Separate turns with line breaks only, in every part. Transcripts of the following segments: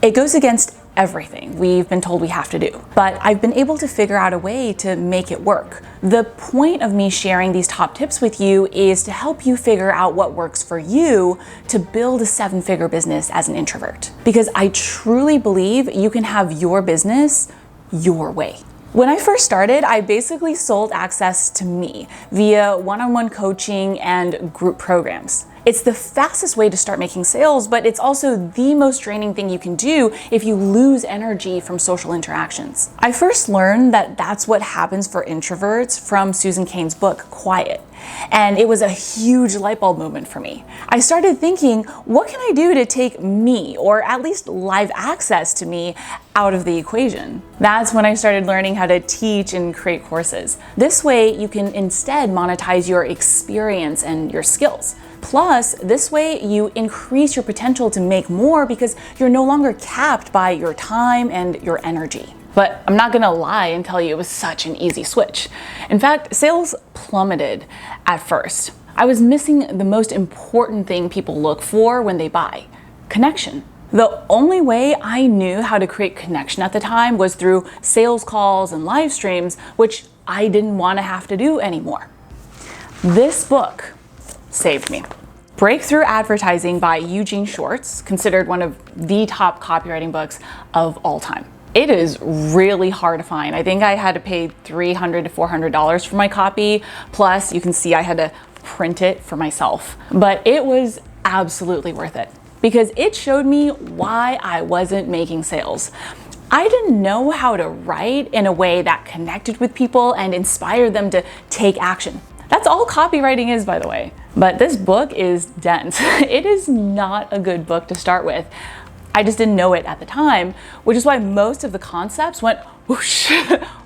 It goes against everything we've been told we have to do, but I've been able to figure out a way to make it work. The point of me sharing these top tips with you is to help you figure out what works for you to build a 7-figure business as an introvert. Because I truly believe you can have your business your way. When I first started, I basically sold access to me via one-on-one coaching and group programs. It's the fastest way to start making sales, but it's also the most draining thing you can do if you lose energy from social interactions. I first learned that that's what happens for introverts from Susan Cain's book, Quiet. And it was a huge light bulb moment for me. I started thinking, what can I do to take me, or at least live access to me, out of the equation? That's when I started learning how to teach and create courses. This way, you can instead monetize your experience and your skills. Plus, this way you increase your potential to make more because you're no longer capped by your time and your energy. But I'm not gonna lie and tell you it was such an easy switch. In fact, sales plummeted at first. I was missing the most important thing people look for when they buy: connection. The only way I knew how to create connection at the time was through sales calls and live streams, which I didn't want to have to do anymore. This book saved me. Breakthrough Advertising by Eugene Schwartz, considered one of the top copywriting books of all time. It is really hard to find. I think I had to pay $300 to $400 for my copy. Plus, you can see I had to print it for myself. But it was absolutely worth it because it showed me why I wasn't making sales. I didn't know how to write in a way that connected with people and inspired them to take action. That's all copywriting is, by the way. But this book is dense. It is not a good book to start with. I just didn't know it at the time, which is why most of the concepts went whoosh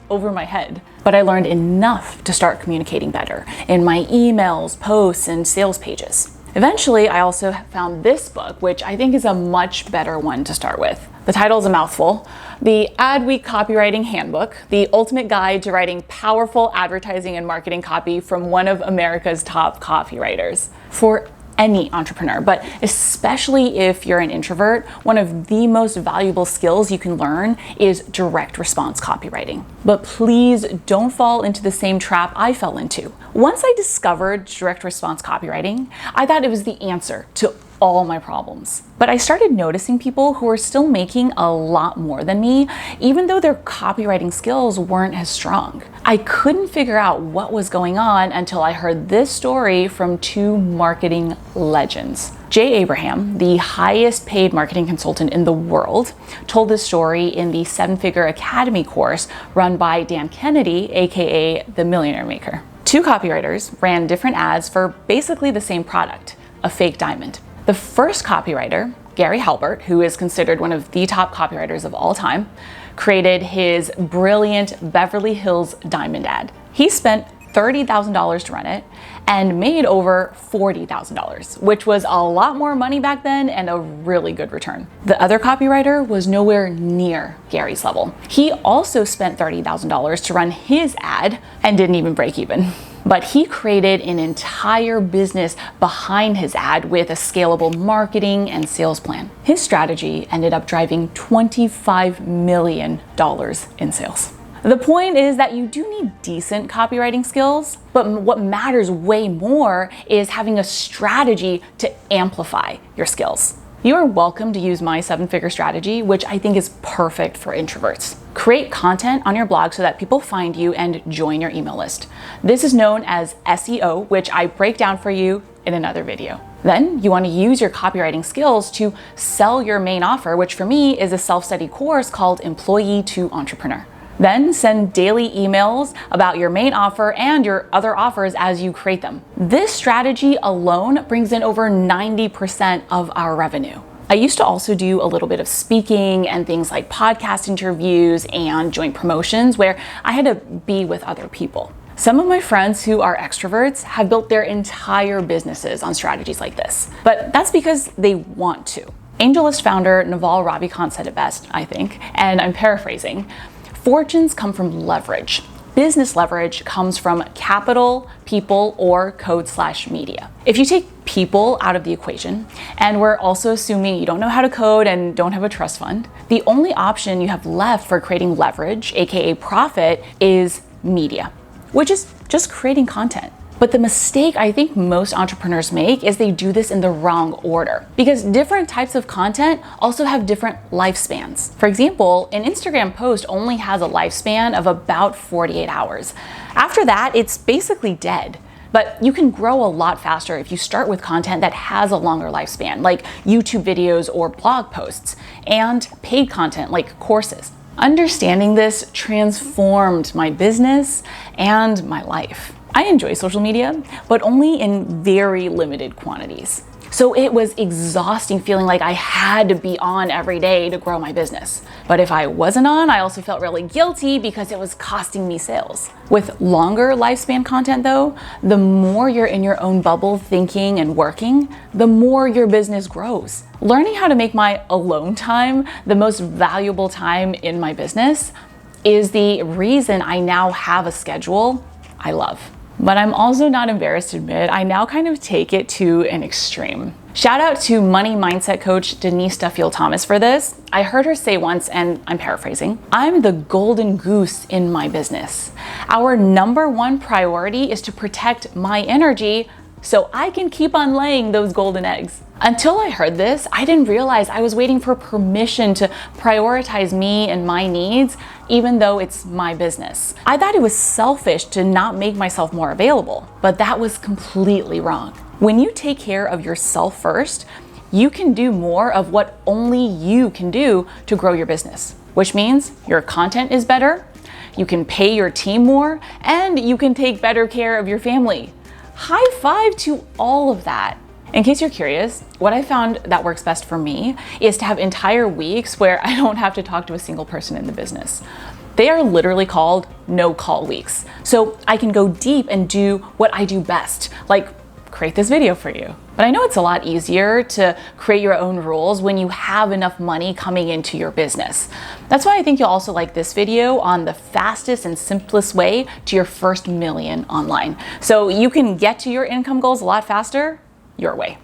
over my head. But I learned enough to start communicating better in my emails, posts, and sales pages. Eventually, I also found this book, which I think is a much better one to start with. The title is a mouthful: The Adweek Copywriting Handbook, the ultimate guide to writing powerful advertising and marketing copy from one of America's top copywriters. For any entrepreneur, but especially if you're an introvert, one of the most valuable skills you can learn is direct response copywriting. But please don't fall into the same trap I fell into. Once I discovered direct response copywriting, I thought it was the answer to all my problems. But I started noticing people who were still making a lot more than me, even though their copywriting skills weren't as strong. I couldn't figure out what was going on until I heard this story from 2 marketing legends. Jay Abraham, the highest paid marketing consultant in the world, told this story in the 7-Figure Academy course run by Dan Kennedy, aka the Millionaire Maker. 2 copywriters ran different ads for basically the same product, a fake diamond. The first copywriter, Gary Halbert, who is considered one of the top copywriters of all time, created his brilliant Beverly Hills diamond ad. He spent $30,000 to run it and made over $40,000, which was a lot more money back then and a really good return. The other copywriter was nowhere near Gary's level. He also spent $30,000 to run his ad and didn't even break even. But he created an entire business behind his ad with a scalable marketing and sales plan. His strategy ended up driving $25 million in sales. The point is that you do need decent copywriting skills, but what matters way more is having a strategy to amplify your skills. You are welcome to use my 7-figure strategy, which I think is perfect for introverts. Create content on your blog so that people find you and join your email list. This is known as SEO, which I break down for you in another video. Then you want to use your copywriting skills to sell your main offer, which for me is a self-study course called Employee to Entrepreneur. Then send daily emails about your main offer and your other offers as you create them. This strategy alone brings in over 90% of our revenue. I used to also do a little bit of speaking and things like podcast interviews and joint promotions where I had to be with other people. Some of my friends who are extroverts have built their entire businesses on strategies like this, but that's because they want to. AngelList founder Naval Ravikant said it best, I think, and I'm paraphrasing. Fortunes come from leverage. business leverage comes from capital, people, or code/media. If you take people out of the equation, and we're also assuming you don't know how to code and don't have a trust fund, the only option you have left for creating leverage, aka profit, is media, which is just creating content. But the mistake I think most entrepreneurs make is they do this in the wrong order, because different types of content also have different lifespans. For example, an Instagram post only has a lifespan of about 48 hours. After that, it's basically dead. But you can grow a lot faster if you start with content that has a longer lifespan, like YouTube videos or blog posts, and paid content like courses. Understanding this transformed my business and my life. I enjoy social media, but only in very limited quantities. So it was exhausting feeling like I had to be on every day to grow my business. But if I wasn't on, I also felt really guilty because it was costing me sales. With longer lifespan content though, the more you're in your own bubble thinking and working, the more your business grows. Learning how to make my alone time the most valuable time in my business is the reason I now have a schedule I love. But I'm also not embarrassed to admit, I now kind of take it to an extreme. Shout out to money mindset coach Denise Duffield-Thomas for this. I heard her say once, and I'm paraphrasing, "I'm the golden goose in my business. Our number one priority is to protect my energy so I can keep on laying those golden eggs." Until I heard this, I didn't realize I was waiting for permission to prioritize me and my needs, even though it's my business. I thought it was selfish to not make myself more available, but that was completely wrong. When you take care of yourself first, you can do more of what only you can do to grow your business, which means your content is better, you can pay your team more, and you can take better care of your family. High five to all of that. In case you're curious, what I found that works best for me is to have entire weeks where I don't have to talk to a single person in the business. They are literally called no-call weeks. So I can go deep and do what I do best, like create this video for you. But I know it's a lot easier to create your own rules when you have enough money coming into your business. That's why I think you'll also like this video on the fastest and simplest way to your first million online. So you can get to your income goals a lot faster your way.